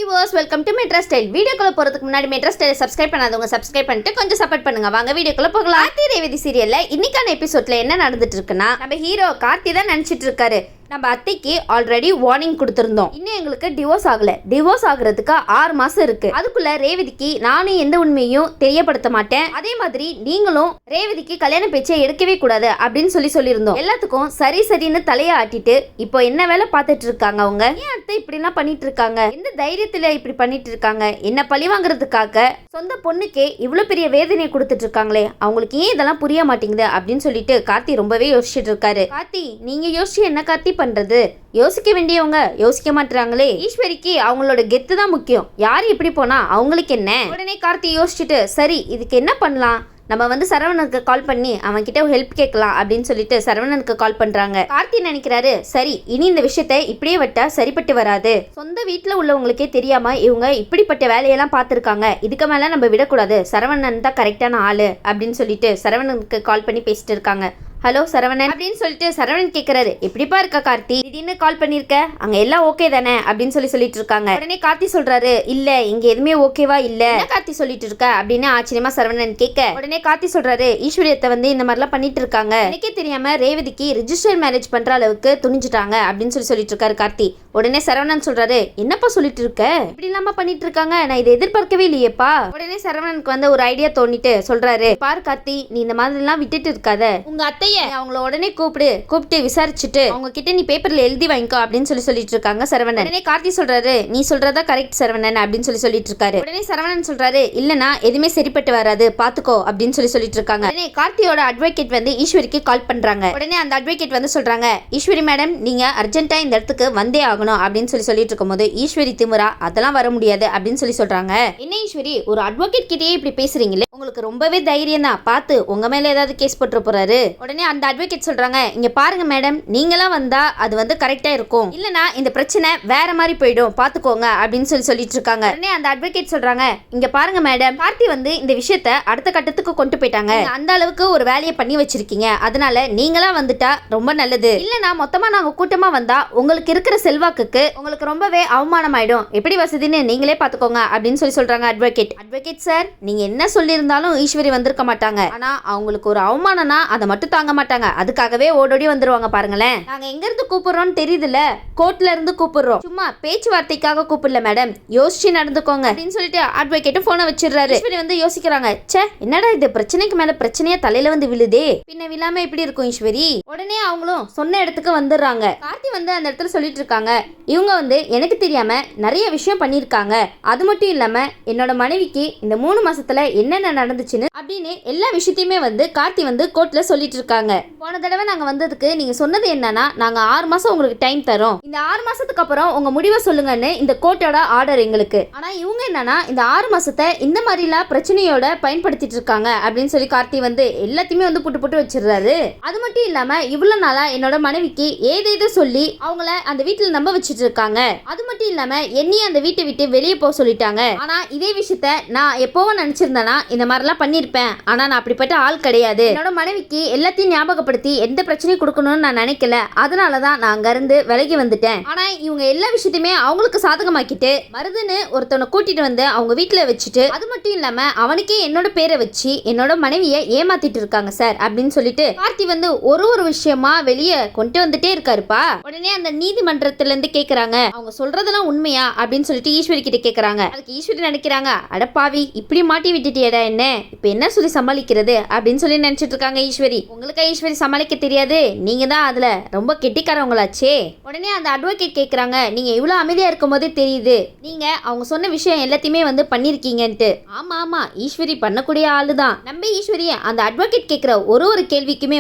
Viewers, welcome to metro style. வீடியோக்குள்ள போறதுக்கு முன்னாடி மெட்ரா ஸ்டைலை சப்ஸ்கிரைப் பண்ணாதவங்க சப்ஸ்கிரைப் பண்ணிட்டு கொஞ்சம் சப்போர்ட் பண்ணுங்க. வாங்க வீடியோக்குள்ள போகலாம். கார்த்தி ரேவதி சீரியல்ல இன்னைக்கான எபிசோட்ல என்ன நடந்துட்டு இருக்குன்னா, நம்ம ஹீரோ கார்த்தி தான் நினைச்சிட்டு இருக்காரு நம்ம அத்தைக்கு ஆல்ரெடி வார்னிங் கொடுத்துருந்தோம், இன்னும் எங்களுக்கு டிவோர்ஸ் ஆகல, டிவோர்ஸ் ஆகுறதுக்கு 6 மாசம் இருக்கு, அதுக்குள்ள ரேவதிக்கு நானும் எந்த உண்மையும் தெரியப்படுத்த மாட்டேன், அதே மாதிரி நீங்களும் ரேவதிக்கு கல்யாண பேச்சை எடுக்கவே கூடாது அப்படின்னு சொல்லியிருந்தோம். எல்லாத்துக்கும் சரி சரின்னு தலையை ஆட்டிட்டு இப்போ என்ன வேலை பார்த்துட்டு இருக்காங்க அவங்க. ஏன் அத்தை இப்படிலாம் பண்ணிட்டு இருக்காங்க, எந்த தைரியத்துல இப்படி பண்ணிட்டு இருக்காங்க, என்ன பழி வாங்குறதுக்காக சொந்த பொண்ணுக்கே இவ்வளவு பெரிய வேதனையை கொடுத்துட்டு இருக்காங்களே, அவங்களுக்கு ஏன் இதெல்லாம் புரிய மாட்டேங்குது அப்படின்னு சொல்லிட்டு கார்த்தி ரொம்பவே யோசிச்சுட்டு இருக்காரு. கார்த்தி, நீங்க யோசிச்சு என்ன கார்த்தி பண்றது, யோசிக்க வேண்டியவங்க யோசிக்க மாட்டாங்களே. ஈஸ்வரிக்கு அவங்களோட கெத்து தான் முக்கியம், யார் இப்படி போனா அவங்களுக்கு என்ன. உடனே கார்த்தி யோசிச்சுட்டு சரி இதுக்கு என்ன பண்ணலாம், நம்ம சரவணனுக்கு கால் பண்ணி அவன் கிட்ட ஹெல்ப் கேட்கலாம் அப்படின்னு சொல்லிட்டு சரவணனுக்கு கால் பண்றாங்க. கார்த்தி நினைக்கிறாரு சரி இனி இந்த விஷயத்த இப்படியே விட்டா சரிப்பட்டு வராது, சொந்த வீட்டுல உள்ளவங்களுக்கே தெரியாம இவங்க இப்படிப்பட்ட வேலையெல்லாம் பார்த்துருக்காங்க, இதுக்கு மேல நம்ம விடக்கூடாது, சரவணன் தான் கரெக்டான ஆளு அப்படின்னு சொல்லிட்டு சரவணனுக்கு கால் பண்ணி பேசிட்டு இருக்காங்க. ஹலோ சரவணன் அப்படின்னு சொல்லிட்டு சரவணன் கேட்கறாரு, எப்படிப்பா இருக்கா கார்த்தி, திடீர்னு கால் பண்ணிருக்க, அங்க எல்லாம் ஓகே தானே அப்படின்னு சொல்லிட்டு இருக்காங்க. உடனே கார்த்தி சொல்றாரு இல்ல இங்க எதுவுமே ஓகேவா இல்ல, கார்த்தி சொல்லிட்டு இருக்க அப்படின்னு ஆச்சரியமா சரவணன் கேட்க, உடனே கார்த்தி சொல்றாரு ஈஸ்வரியத்தை இந்த மாதிரிலாம் பண்ணிட்டு இருக்காங்க, எனக்கே தெரியாம ரேவதிக்கு ரிஜிஸ்டர் மேரேஜ் பண்ற அளவுக்கு துணிஞ்சிட்டாங்க அப்படின்னு சொல்லிட்டு இருக்காரு கார்த்தி. உடனே சரவணன் சொல்றாரு என்னப்பா சொல்லிட்டு இருக்க, இப்படி இல்லாம பண்ணிட்டு இருக்காங்க, நான் இதை எதிர்பார்க்கவே இல்லையேப்பா. உடனே சரவணனுக்கு ஒரு ஐடியா தோணிட்டு சொல்றாரு, பாரு கார்த்தி நீ இந்த மாதிரி எல்லாம் விட்டுட்டு இருக்காத, உங்க அத்தை அவங்கள உடனே கூப்பிட்டு விசாரிச்சுட்டு அவங்க கிட்ட நீ பேப்பர்ல எழுதி வாங்கிக்கோ அப்படின்னு சொல்லிட்டு இருக்காங்க சரவணன். உடனே கார்த்தி சொல்றாரு நீ சொல்றதா கரெக்ட் சரவணன் அப்படின்னு சொல்லிட்டு இருக்காரு. உடனே சரவணன் சொல்றாரு இல்லனா எதுவுமே சரிப்பட்டு வராது பாத்துக்கோ அப்படின்னு சொல்லிட்டு இருக்காங்க. உடனே கார்த்தியோட அட்வொகேட் ஈஸ்வரிக்கு கால் பண்றாங்க. உடனே அந்த அட்வொகேட் சொல்றாங்க ஈஸ்வரி மேடம் நீங்க அர்ஜென்ட்டா இந்த இடத்துக்கு வந்தே ஆகணும் அப்படின்னு சொல்லிட்டு இருக்கும்போது ஈஸ்வரி திமுறா அதெல்லாம் வர முடியாது அப்படின்னு சொல்றாங்க. என்ன ஈஸ்வரி ஒரு அட்வொகேட் கிட்டயே இப்படி பேசுறீங்களே, உங்களுக்கு ரொம்பவே தைரியம் தான், பார்த்து உங்க மேல ஏதாவது கேஸ் போட்டு போறாரு. உடனே அந்த அட்வொகேட் சொல்றாங்க இங்க பாருங்க மேடம் நீங்களாம் வந்தா அது கரெக்டா இருக்கும், இல்லனா இந்த பிரச்சனை வேற மாதிரி போயிடும் பாத்துக்கோங்க அப்படின்னு சொல்லிட்டு இருக்காங்க. உடனே அந்த அட்வொகேட் சொல்றாங்க இங்க பாருங்க மேடம் கார்த்தி இந்த விஷயத்தை அடுத்த கட்டத்துக்கு கொண்டு போயிட்டாங்க, அந்த அளவுக்கு ஒரு வேலையை பண்ணி வச்சிருக்கீங்க, அதனால நீங்களா வந்துட்டா ரொம்ப நல்லது, இல்லனா மொத்தமா நாங்க கூட்டமா வந்தா உங்களுக்கு இருக்கிற செல்வாக்குக்கு உங்களுக்கு ரொம்பவே அவமானம் ஆயிடும், எப்படி வசதின்னு நீங்களே பாத்துக்கோங்க அப்படின்னு சொல்றாங்க அட்வொகேட். அட்வொகேட் சார் நீங்க என்ன சொல்லியிருந்தாலும் ஈஸ்வரி வந்திருக்க மாட்டாங்க, ஆனா அவங்களுக்கு ஒரு அவமானம்னா அதை மட்டும் தாங்க மாட்டாங்க, அதுக்காகவே ஓடோடி வந்துருவாங்க பாருங்களேன், நாங்க எங்க இருந்து கூப்பிடுறோம்னு தெரியுதுல, கோர்ட்ல இருந்து கூப்பிடுறோம், சும்மா பேச்சுவார்த்தைக்காக கூப்பிடல மேடம், யோசிச்சு நடந்துக்கோங்க அப்படின்னு சொல்லிட்டு அட்வொகேட் போனை வச்சிடுறாரு. ஈஸ்வரி யோசிக்கிறாங்க ச்சே என்னடா இது பிரச்சனைக்கு மேல பிரச்சனையா தலையில விழுதே, பின்ன விழாம எப்படி இருக்கும் ஈஸ்வரி. உடனே அவங்களும் சொன்ன இடத்துக்கு வந்துடுறாங்க. கார்த்தி அந்த இடத்துல சொல்லிட்டு இருக்காங்க இவங்க எனக்கு தெரியாம நிறைய விஷயம் பண்ணிருக்காங்க, அது மட்டும் இல்லாம என்னோட மனைவிக்கு இந்த 3 மாசத்துல என்னென்ன நடந்துச்சுன்னு அப்படின்னு எல்லா விஷயத்தையுமே கார்த்தி கோர்ட்ல சொல்லிட்டு இருக்காங்க. போன தடவை நாங்க வந்ததுக்கு நீங்க சொன்னது என்னன்னா நாங்க 6 மாசம் உங்களுக்கு டைம் தரோம், இந்த 6 மாசத்துக்கு அப்புறம் உங்க முடிவை சொல்லுங்கன்னு இந்த கோர்ட்டோட ஆர்டர் எங்களுக்கு, ஆனா இவங்க என்னன்னா இந்த 6 மாசத்தை இந்த மாதிரி எல்லாம் பிரச்சனையோட பயன்படுத்திட்டு இருக்காங்க அப்படின்னு சொல்லி கார்த்தி எல்லாத்தையுமே புட்டு வச்சிடுறாரு. அது மட்டும் இல்லாம இவ்வளவு நாளா என்னோட மனைவிக்கு ஏதேதோ சொல்லி அவங்கள அந்த வீட்டுல நம்ப வச்சிட்டு இருக்காங்க, அது மட்டும் இல்லாம என்னையும் அந்த வீட்டை விட்டு வெளியே போக சொல்லிட்டாங்க, ஆனா இதே விஷயத்த நான் எப்பவும் நினைச்சிருந்தேன்னா இந்த மாதிரி எல்லாம் பண்ணிருப்பேன், ஆனா நான் அப்படிப்பட்ட ஆள் கிடையாது, என்னோட மனைவிக்கு எல்லாத்தையும் ஞாபகப்படுத்தி எந்த பிரச்சனையும் கொடுக்கணும்னு நான் நினைக்கல, அதனாலதான் நான் அங்க இருந்து விலகி வந்துட்டேன், ஆனா இவங்க எல்லா விஷயத்தையுமே அவங்களுக்கு சாதகமாக்கிட்டு மருதுன்னு ஒருத்தவனை கூட்டிட்டு அவங்க வீட்டுல வச்சுட்டு அது மட்டும் இல்லாம அவனுக்கே என்னோட பேரை வச்சு என்னோட மனைவியை ஏமாத்திட்டு இருக்காங்க சார் அப்படின்னு சொல்லிட்டு கார்த்தி ஒரு விஷயமா வெளியே கொண்டு வந்துட்டே இருக்காருப்பா. உடனே அந்த நீதிமன்றத்துல இருந்து கேக்குறாங்க அவங்க சொல்றதெல்லாம் உண்மையா அப்படின்னு சொல்லிட்டு ஈஸ்வரி கிட்ட கேக்குறாங்க. அதுக்கு ஈஸ்வரி நினைக்கிறாங்க அடப்பாவி இப்படி மாட்டி விட்டுட்டியடா என்ன, இப்ப என்ன சொல்லி சமாளிக்கிறது அப்படின்னு சொல்லி நினைச்சிட்டு இருக்காங்க ஈஸ்வரி. உங்களுக்கு ஈஸ்வரி சமாளிக்க தெரியாது, நீங்க தான் அதுல ரொம்ப கெட்டிக்காரவங்களாச்சே. உடனே அந்த அட்வொகேட் கேக்குறாங்க நீங்க இவ்வளவு அமைதியா இருக்கும் போதே தெரியுது நீங்க அவங்க சொன்ன விஷயம் எல்லாத்தையுமே பண்ணிருக்கீங்கன்ட்டு. ஆமா ஆமா ஈஸ்வரி பண்ணக்கூடிய ஆளுதான், நம்ம ஈஸ்வரி அந்த அட்வொகேட் கேக்குற ஒரு கேள்விக்குமே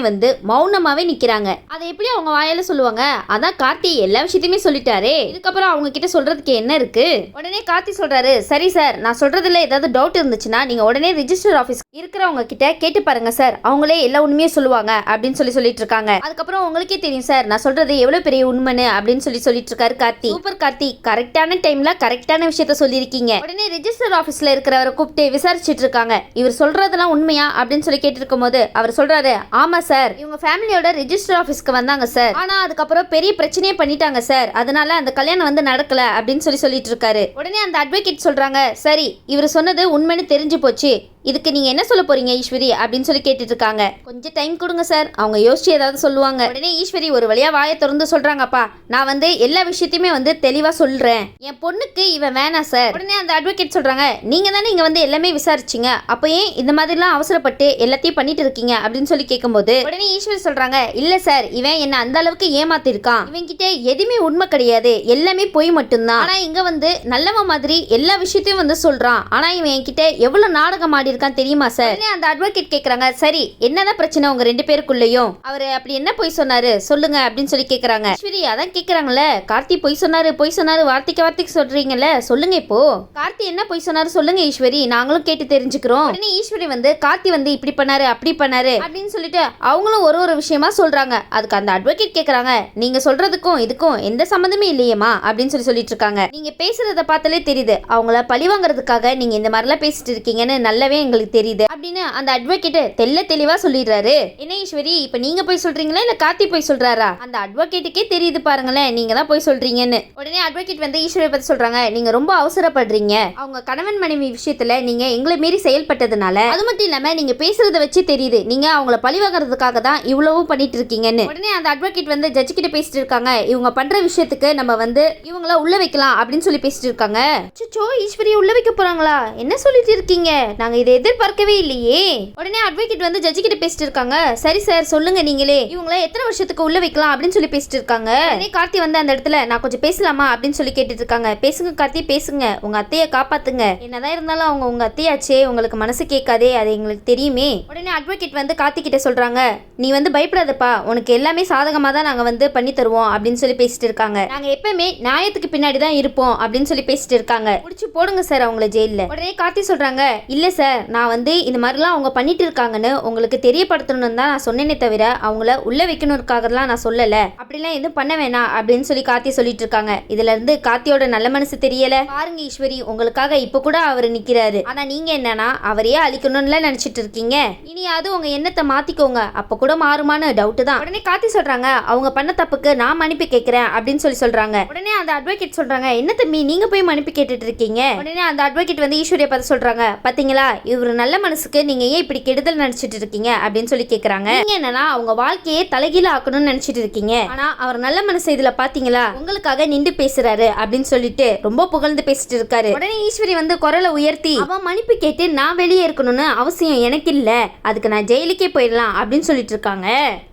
மௌனமாவே நிக்கிறாங்க. அதை எப்படி அவங்க வாயால சொல்லுவாங்க, அதான் கார்த்தி எல்லா விஷயத்தையுமே சொல்லிட்டாரே, இதுக்கப்புறம் அவங்க கிட்ட சொல்றதுக்கு என்ன இருக்கு. உடனே கார்த்தி சொல்றாரு சரி சார் நான் சொல்றதுல ஏதாவது டவுட் இருந்துச்சுன்னா நீங்க உடனே ரிஜிஸ்டர் ஆஃபீஸ் இருக்கிறவங்க கிட்ட கேட்டு பாருங்க சார், அவங்களே எல்லா உண்மையும் சொல்லுவாங்க அப்படின்னு சொல்லிட்டு இருக்காங்க. அதுக்கப்புறம் உங்களுக்கே தெரியும் சார் நான் சொல்றது எவ்வளவு பெரிய உண்மைன்னு அப்படின்னு சொல்லிட்டு இருக்காரு கார்த்தி. சூப்பர் கார்த்தி, கரெக்டான டைம்ல கரெக்டான விஷயத்த சொல்லியிருக்கீங்க. உடனே ரிஜிஸ்டர் ஆஃபீஸ்ல இருக்கிறவரை கூப்பிட்டு விசாரிச்சுட்டு இருக்காங்க. இவர் சொல்றதெல்லாம் உண்மையா அப்படின்னு கேட்டு இருக்கும் போது அவர் சொல்றாரு, ஆமா சார், இவங்க ஃபேமிலியோட ரிஜிஸ்டர் ஆஃபீஸ்க்கு வந்தாங்க சார். ஆனா அதுக்கப்புறம் பெரிய பிரச்சனையே பண்ணிட்டாங்க சார், அதனால அந்த கல்யாணம் நடக்கல அப்படின்னு சொல்லிட்டு இருக்காரு. உடனே அந்த அட்வொகேட் சொல்றாங்க, சரி இவர் சொன்னது உண்மைன்னு தெரிஞ்சு போச்சு, இதுக்கு நீங்க என்ன சொல்ல போறீங்க ஈஸ்வரி அப்படின்னு கேட்டுட்டு இருக்காங்க. கொஞ்சம் டைம் கொடுங்க சார், அவங்க யோசிச்சு ஏதாவது சொல்லுவாங்க. உடனே ஈஸ்வரி ஒரு வழியா வாயை திறந்து சொல்றாங்கப்பா, நான் எல்லா விஷயத்தையுமே தெளிவா சொல்றேன், என் பொண்ணுக்கு இவன் வேணாம் சார். உடனே அந்த அட்வொகேட் சொல்றாங்க, நீங்க தானே இங்க எல்லாமே விசாரிச்சீங்க, அப்ப ஏன் இந்த மாதிரிலாம் அவசரப்பட்டு எல்லாத்தையும் பண்ணிட்டு இருக்கீங்க அப்படின்னு கேட்கும்போது உடனே ஈஸ்வரி சொல்றாங்க, இல்ல சார் இவன் என்ன அந்த அளவுக்கு ஏமாத்திருக்கான், இவன் கிட்ட எதுவுமே உண்மை கிடையாது, எல்லாமே பொய் மட்டும்தான். ஆனா இங்க நல்லவன் மாதிரி எல்லா விஷயத்தையும் சொல்றான், ஆனா இவன் என்கிட்ட எவ்வளவு நாடகம் ஆடி இருக்கான் தெரியுமா சார். அந்த அட்வொகேட் கேக்குறாங்க, சரி என்னதான் பிரச்சனை உங்க ரெண்டு பேருக்குள்ளயும், அவரு அப்படி என்ன போய் சொன்னாரு சொல்லுங்க அப்படின்னு கேக்குறாங்க. ஈஸ்வரி அதான் கேக்குறாங்கல்ல, கார்த்தி போய் சொன்னாரு வார்த்தைக்கு வார்த்தைக்கு சொல்றீங்கல்ல, சொல்லுங்க இப்போ கார்த்தி என்ன போய் சொன்னாரு சொல்லுங்க ஈஸ்வரி, நாங்களும் கேட்டு தெரிஞ்சுக்கிறோம். உடனே ஈஸ்வரி கார்த்தி இப்படி பண்ணாரு அப்படி பண்ணாரு அப்படின்னு சொல்லிட்டு அவங்களும் ஒரு விஷயமா சொல்றாங்க. அதுக்கு அந்த அட்வொகேட் கேக்குறாங்க, நீங்க சொல்றதுக்கும் இதுக்கும் எந்த சம்பந்தமே இல்லையேமா அப்படின்னு சொல்லிட்டு இருக்காங்க. நீங்க பேசுறத பார்த்தாலே தெரியுது அவங்கள பழி வாங்குறதுக்காக நீங்க இந்த மாதிரிலாம் பேசிட்டு இருக்கீங்கன்னு நல்லாவே எங்களுக்கு தெரியுது அப்படின்னு அந்த அட்வொகேட் தெளிவா சொல்லிடுறாரு. என்ன ஈஸ்வரி இப்ப நீங்க போய் சொல்றீங்களா இல்ல கார்த்தி போய் சொல்றாரா? அந்த அட்வொகேட்டுக்கே தெரியுது பாருங்களேன், நீங்க தான் போய் சொல்றீங்கன்னு. உடனே அட்வொகேட் ஈஸ்வரி பத்தி சொல்றாங்க, நீங்க ரொம்ப அவசரப்படுறீங்க, அவங்க கணவன் மனைவி விஷயத்துல நீங்க எங்களை மீறி செயல்பட்டதுனால, அது மட்டும் இல்லாம நீங்க பேசுறத வச்சு தெரியுது நீங்க அவங்கள பழி வாங்குறதுக்காக தான் இவ்வளவு பண்ணிட்டு இருக்கீங்கன்னு. உடனே அந்த அட்வொகேட் ஜட்ஜ் கிட்ட பேசிட்டு இருக்காங்க, இவங்க பண்ற விஷயத்துக்கு நம்ம இவங்கள உள்ள வைக்கலாம் அப்படின்னு பேசிட்டு இருக்காங்க. அச்சச்சோ, ஈஸ்வரி உள்ள வைக்க போறாங்களா? என்ன சொல்லிட்டு இருக்கீங்க? நாங்க இதை எதிர்பார்க்கவே இல்லையே. உடனே அட்வொகேட் ஜட்ஜி கிட்ட பேசிட்டு இருக்காங்க, சரி சார் சொல்லுங்க நீங்களே, இவங்கள எத்தனை வருஷத்துக்கு உள்ள வைக்கலாம் அப்படின்னு பேசிட்டு இருக்காங்க. உடனே கார்த்தி அந்த இடத்துல நான் கொஞ்சம் பேசலாமா அப்படின்னு கேட்டுட்டு இருக்காங்க. பேசுங்க கார்த்தி பேசுங்க, உங்க அத்தையை காப்பாத்துங்க, என்னதான் இருந்தாலும் அவங்க உங்க அத்தையாச்சே, உங்களுக்கு மனசு கேட்காதே, அது எங்களுக்கு தெரியுமே. உடனே அட்வொகேட் கார்த்தி கிட்ட சொல்றாங்க, நீ பயப்படாதப்பா, உனக்கு எல்லாமே சாதகமா தான் நாங்க பண்ணி தருவோம் அப்படின்னு பேசிட்டு இருக்காங்க. நாங்க எப்பவுமே நியாயத்துக்கு பின்னாடி தான் இருப்போம் அப்படின்னு பேசிட்டு இருக்காங்க. முடிச்சு போடுங்க சார் அவங்கள ஜெயில. உடனே கார்த்தி சொல்றாங்க, இல்ல சார் நான் இந்த மாதிரிலாம் அவங்க பண்ணிட்டு இருக்காங்கன்னு உங்களுக்கு தெரியப்படுத்தணும்னு தான் நான் சொன்னேனே தவிர அவங்கள உள்ள வைக்கணும்க்காகலாம் நான் சொல்லல, அப்படிலாம் எதுவும் பண்ண வேணாம் அப்படின்னு கார்த்தி சொல்லிட்டு இருக்காங்க. இதுல இருந்து கார்த்தியோட நல்ல மனசு தெரியல. பாருங்க ஈஸ்வரி, உங்களுக்காக இப்ப கூட அவர் நிக்கிறாரு, ஆனா நீங்க என்னன்னா அவரையே அழிக்கணும்னு நினைச்சிட்டு இருக்கீங்க. இனி அது உங்க எண்ணத்தை மாத்திக்கோங்க, அப்ப கூட மாறுமான்னு டவுட் தான். உடனே கார்த்தி சொல்றாங்க, அவங்க பண்ண தப்புக்கு நான் மன்னிப்பு கேட்கிறேன் அப்படின்னு சொல்றாங்க. உடனே அந்த அட்வொகேட் சொல்றாங்க, என்ன தம்பி நீங்க போய் மன்னிப்பு கேட்டுட்டு இருக்கீங்க? உடனே அந்த அட்வொகேட் ஈஸ்வரியை பார்த்து சொல்றாங்க, பாத்தீங்களா இவரு நல்ல மனசுக்கு நீங்க ஏன் இப்படி கெடுதல் நினைச்சிட்டு இருக்கீங்க அப்படின்னு கேக்குறாங்க. நீங்க என்னன்னா அவங்க வாழ்க்கையே தலைகீழ ஆக்கணும்னு நினைச்சிட்டு இருக்கீங்க, ஆனா அவர் நல்ல மனசு இதுல பாத்தீங்களா உங்களுக்காக நின்று பேசுறாரு அப்படின்னு சொல்லிட்டு ரொம்ப புகழ்ந்து பேசிட்டு இருக்காரு. உடனே ஈஸ்வரி குரலை உயர்த்தி, அவன் மன்னிப்பு கேட்டு நான் வெளியே இருக்கணும்னு அவசியம் எனக்கு இல்ல, அதுக்கு நான் ஜெயிலுக்கே போயிடலாம் அப்படின்னு சொல்லிட்டு இருக்காங்க.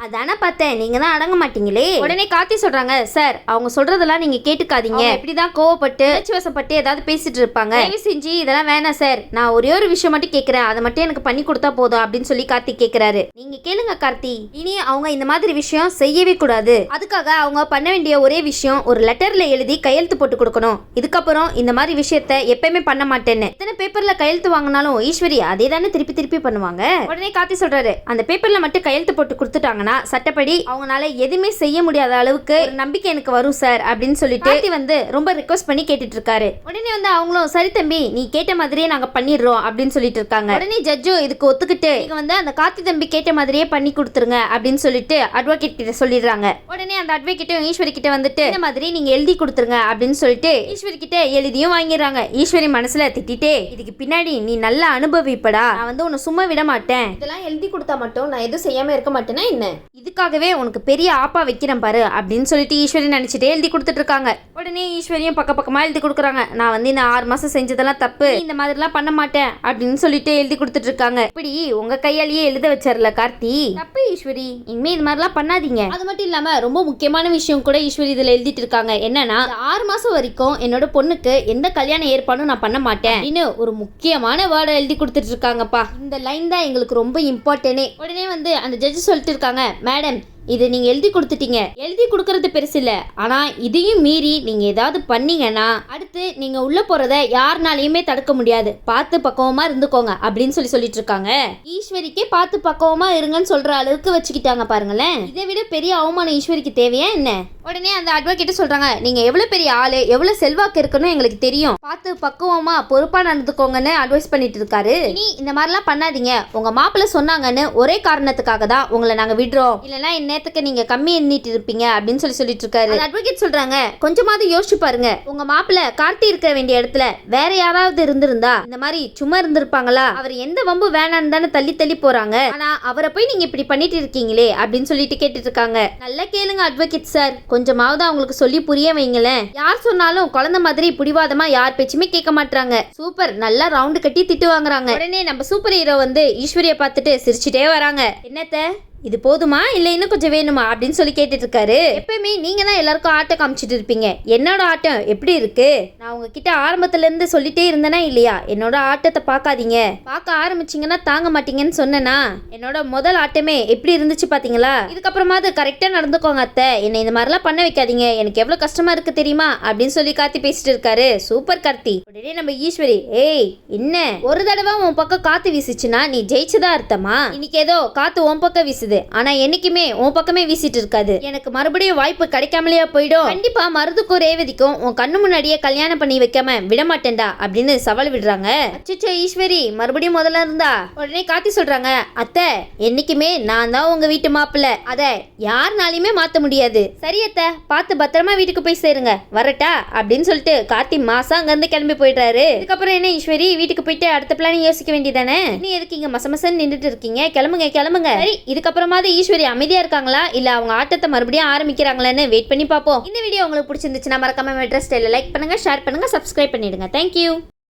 அதான பார்த்தேன், நீங்க தான் அடங்க மாட்டீங்களே. உடனே கார்த்தி சொல்றாங்க, சார் அவங்க சொல்றதெல்லாம் நீங்க கேட்டுக்காதீங்க, இப்படிதான் கோவப்பட்டு வசப்பட்டு ஏதாவது பேசிட்டு இருப்பாங்க, தயவு செஞ்சு இதெல்லாம் வேணாம் சார், நான் ஒரே ஒரு விஷயம் மட்டும் கேட்கிறேன், அதை மட்டும் எனக்கு பண்ணி கொடுத்தா போதும் அப்படின்னு கார்த்தி கேட்கிறாரு. நீங்க கேளுங்க கார்த்தி, இனி அவங்க இந்த மாதிரி விஷயம் செய்யவே கூடாது, அதுக்காக அவங்க பண்ண வேண்டிய ஒரே விஷயம் ஒரு லெட்டர்ல எழுதி கையெழுத்து போட்டு கொடுக்கணும், இதுக்கப்புறம் இந்த மாதிரி விஷயத்த எப்பயுமே பண்ண மாட்டேன்னு. எத்தனை பேப்பர்ல கையெழுத்து வாங்கினாலும் ஈஸ்வரி அதே தானே திருப்பி பண்ணுவாங்க. உடனே கார்த்தி சொல்றாரு, அந்த பேப்பர்ல மட்டும் கையெழுத்து போட்டு கொடுத்துட்டாங்கன்னா சட்டப்படி அவங்களால எதுவுமே செய்ய முடியாத அளவுக்கு ஒரு நம்பிக்கை எனக்கு வரும் சார் அப்படின்னு சொல்லிட்டு கார்த்தி ரொம்ப ரிக்வெஸ்ட் பண்ணி கேட்டுட்டு இருக்காரு. உடனே அவங்களும் சரி தம்பி நீ கேட்ட மாதிரியே நாங்க பண்ணிடுறோம் அப்படின்னு சொல்லிட்டு இருக்காங்க. உடனே ஜட்ஜும் இதுக்கு ஒத்துக்கிட்டு நீங்க அந்த கார்த்தி தம்பி கேட்ட மாதிரியே பண்ணி கொடுத்துருங்க அப்படின்னு சொல்லிட்டு அட்வொகேட் கிட்ட சொல்லிடுறாங்க. உடனே அந்த அட்வொகேட்டும் ஈஸ்வரி கிட்ட இந்த மாதிரி நீங்க எழுதி கொடுத்துருங்க அப்படின்னு சொல்லிட்டு ஈஸ்வரி கிட்ட எழுதியும் வாங்கிடுறாங்க. ஈஸ்வரி மனசுல திட்டிட்டே, இதுக்கு பின்னாடி நீ நல்லா அனுபவிப்படா, நான் உன்னை சும்மா விட மாட்டேன், இதெல்லாம் எழுதி கொடுத்தா மட்டும் நான் எதுவும் செய்யாம இருக்க மாட்டேன்னா என்ன, இதுக்காகவே உனக்கு பெரிய ஆப்பா வைக்கிறேன் பாரு அப்படின்னு சொல்லிட்டு ஈஸ்வரி நினைச்சிட்டே எழுதி கொடுத்துட்டு இருக்காங்க. உடனே ஈஸ்வரியும் பக்கமா எழுதி கொடுக்குறாங்க, நான் இந்த 6 மாசம் செஞ்சதெல்லாம் தப்பு, இந்த மாதிரிலாம் பண்ண மாட்டேன் அப்படின்னு சொல்லிட்டு எழுதி கொடுத்துட்டு இருக்காங்க. இப்படி உங்க கையாலேயே எழுத வச்சார்ல கார்த்தி, தப்பு ஈஸ்வரி, இனிமே இது மாதிரிலாம் பண்ணாதீங்க. அது மட்டும் இல்லாம ரொம்ப முக்கியமான விஷயம் கூட ஈஸ்வரி இதுல எழுதிட்டு இருக்காங்க, என்னன்னா 6 மாசம் வரைக்கும் என்னோட பொண்ணுக்கு எந்த கல்யாண ஏற்பாடும் நான் பண்ண மாட்டேன் அப்படின்னு ஒரு முக்கியமான வேர்டை எழுதி கொடுத்துட்டு இருக்காங்கப்பா. இந்த லைன் தான் எங்களுக்கு ரொம்ப இம்பார்ட்டன்டே. உடனே அந்த ஜட்ஜ் சொல்லிட்டு இருக்காங்க, மேடம் இது நீங்க எழுதி கொடுத்துட்டீங்க. எழுதி கொடுக்கறது பெருசு இல்ல, ஆனா இதையும் மீறி நீங்க ஏதாவது பண்ணீங்கன்னா அடுத்து நீங்க உள்ள போறத யாருனாலையுமே தடுக்க முடியாது. பார்த்து பக்குவமா இருந்துக்கோங்க அப்படின்னு சொல்லிட்டு இருக்காங்க. ஈஸ்வரிக்கே பார்த்து பக்குவமா இருங்கன்னு சொல்ற அளவுக்கு வச்சுக்கிட்டாங்க பாருங்களேன். இதை விட பெரிய அவமானம் ஈஸ்வரிக்கு தேவையா என்ன? உடனே அந்த அட்வொகேட் சொல்றாங்க, நீங்க எவ்வளவு பெரிய ஆளு, எவ்வளவு செல்வாக்கு இருக்குன்னு எங்களுக்கு தெரியும். பார்த்து பக்குவமா பொறுப்பா நடந்துக்கோங்கன்னு அட்வைஸ் பண்ணிட்டு இருக்காரு. நீ இந்த மாதிரிலாம் பண்ணாதீங்க, உங்க மாப்பிள்ளை சொன்னாங்கன்னு ஒரே காரணத்துக்காக தான் உங்களை நாங்க விடுறோம், இல்லைன்னா இந்நேரத்துக்கு நீங்க கம்மி எண்ணிட்டு இருப்பீங்க அப்படின்னு சொல்லிட்டு இருக்காரு. அட்வொகேட் சொல்றாங்க, கொஞ்சமாவது யோசிச்சு பாருங்க, உங்க மாப்பிள்ளை கார்த்தி இருக்க வேண்டிய இடத்துல வேற யாராவது இருந்திருந்தா இந்த மாதிரி சும்மா இருந்திருப்பாங்களா? அவர் எந்த வம்பு வேணான்னு தானே தள்ளி தள்ளி போறாங்க, ஆனா அவரை போய் நீங்க இப்படி பண்ணிட்டு இருக்கீங்களே அப்படின்னு சொல்லிட்டு கேட்டுட்டு இருக்காங்க. நல்லா கேளுங்க அட்வொகேட் சார், கொஞ்சமாவது அவங்களுக்கு சொல்லி புரிய வைங்களேன். யார் சொன்னாலும் குழந்தை மாதிரி புடிவாதமா யார் பேச்சுமே கேட்க மாட்டாங்க. சூப்பர், நல்லா ரவுண்டு கட்டி திட்டு வாங்குறாங்க. உடனே நம்ம சூப்பர் ஹீரோ வந்து ஈஸ்வரிய பார்த்துட்டு சிரிச்சுட்டே வராங்க. என்னத்த இது போதுமா இல்ல இன்னும் கொஞ்சம் வேணுமா அப்படின்னு சொல்லி கேட்டுட்டு இருக்காரு. எப்பயுமே நீங்க தான் எல்லாருக்கும் ஆட்டம் காமிச்சிட்டு இருப்பீங்க, என்னோட ஆட்டம் எப்படி இருக்கு? நான் உங்ககிட்ட ஆரம்பத்துல இருந்து சொல்லிட்டே இருந்தேனா இல்லையா, என்னோட ஆட்டத்தை பார்க்காதீங்க, பார்க்க ஆரம்பிச்சிங்கன்னா தாங்க மாட்டீங்கன்னு சொன்னேனா? என்னோட முதல் ஆட்டமே எப்படி இருந்துச்சு பாத்தீங்களா? இதுக்கப்புறமாவது கரெக்டா நடந்துக்கோங்க அத்தை, என்னை இந்த மாதிரிலாம் பண்ண வைக்காதீங்க, எனக்கு எவ்வளவு கஷ்டமா இருக்கு தெரியுமா அப்படின்னு சொல்லி கார்த்தி பேசிட்டு இருக்காரு. சூப்பர் கார்த்தி. உடனே நம்ம ஈஸ்வரி, ஏய் என்ன ஒரு தடவை உன் பக்கம் காத்து வீசிச்சுன்னா நீ ஜெயிச்சுதான் அர்த்தமா? இன்னைக்கு ஏதோ காத்து உன் பக்கம் வீசுது, ஆனா என்னைக்குமே உன் பக்கமே வீசிட்டு இருக்காது. எனக்கு மறுபடியும் வாய்ப்பு கிடைக்காமலையா போயிடும். கண்டிப்பா மருதுக்கும் ரேவதிக்கும் உன் கண்ணு முன்னாடியே கல்யாணம் பண்ணி வைக்காம விட மாட்டேன்டா அப்படின்னு சவால் விடுறாங்க. அச்சச்சோ ஈஸ்வரி, மறுபடியும் முதல்ல இருந்தா? உடனே கார்த்தி சொல்றாங்க, அத்தை என்னைக்குமே நான் தான் உங்க வீட்டு மாப்பிள்ளை, அத யாருனாலையுமே மாத்த முடியாது. சரி அத்தை, பார்த்து பத்திரமா வீட்டுக்கு போய் சேருங்க, வரட்டா அப்படின்னு சொல்லிட்டு கார்த்தி மாசம் அங்க இருந்து கிளம்பி போயிடுறாரு. இதுக்கப்புறம் என்ன ஈஸ்வரி, வீட்டுக்கு போயிட்டு அடுத்த பிளான் யோசிக்க வேண்டியதானே? நீ எதுக்கு இங்க மசமசன்னு நின்றுட்டு இருக்கீங்க? கிளம்புங்க கிளம்புங்க. சரி, இதுக்கப்புறமாவது ஈஸ்வரி அமைதியா இருக்காங்களா இல்ல அவங்க ஆட்டத்தை மறுபடியும் ஆரம்பிக்கிறாங்களான்னு வெயிட் பண்ணி பார்ப்போம். இந்த வீடியோ உங்களுக்கு பிடிச்சிருந்துச்சுன்னா மறக்காம மெட்ரஸ் ஸ்டைல லைக் பண்ணுங்க, ஷேர் பண்ணுங்க, சப்ஸ்கிரைப் பண்ணிடுங்க. தேங்க்யூ.